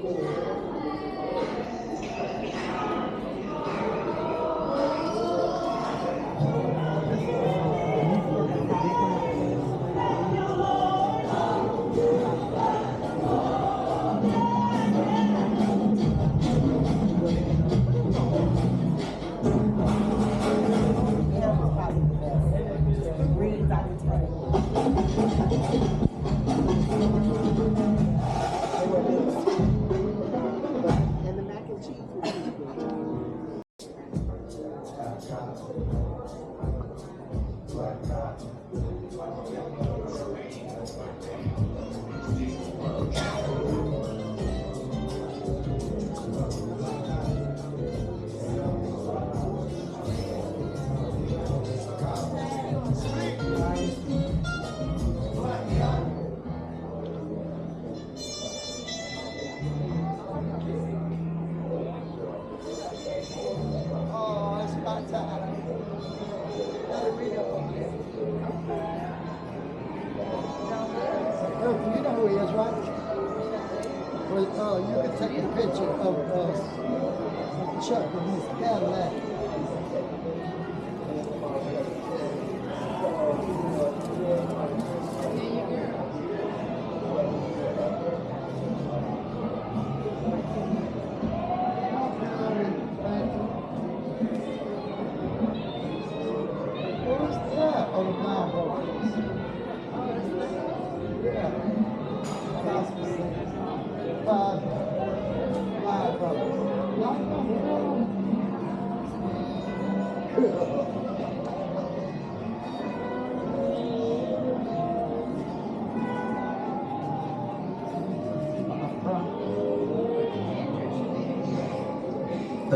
The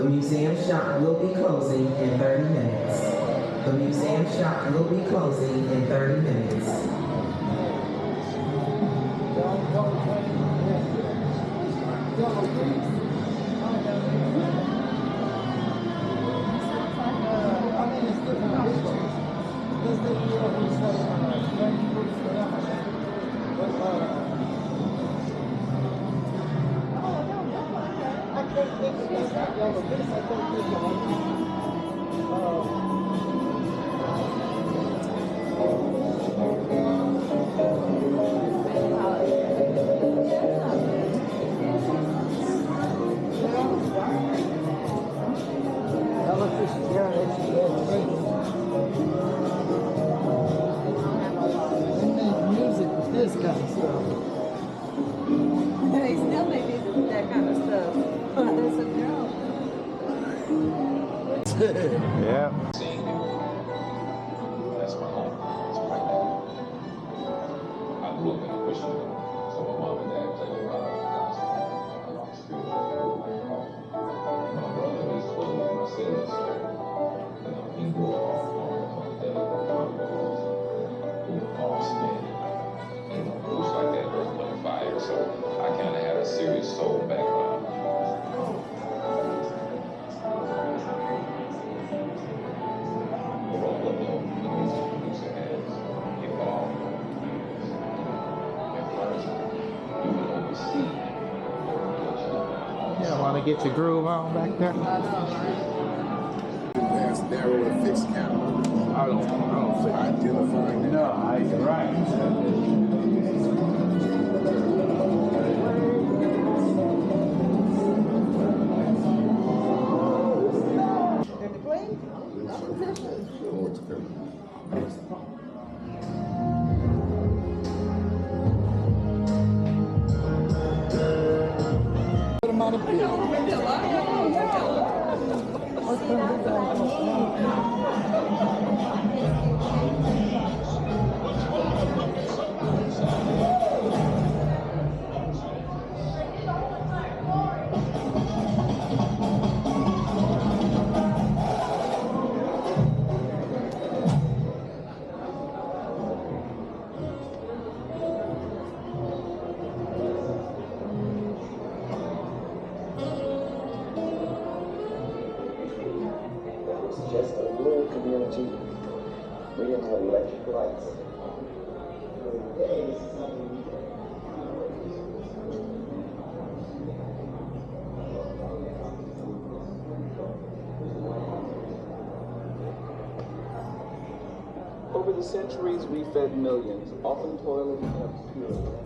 museum shop will be closing in 30 minutes. The museum shop will be closing in 30 minutes. Yeah. That's my home. That's right now. I grew up in a Christian home, so my mom and dad played a lot of gospel, spiritual. My brother is close to my siblings, so he grew up on the boss man, groups like that, Earth, Wind, and Fire. So I kind of had a serious soul background. Yeah, want to get your groove on back there? There's narrow and fixed camera. I don't see. Identifying that. No, you're right. Just a rural community. We didn't have electric lights. Today, this is something we can. Over the centuries, we fed millions, often toiling in obscurity.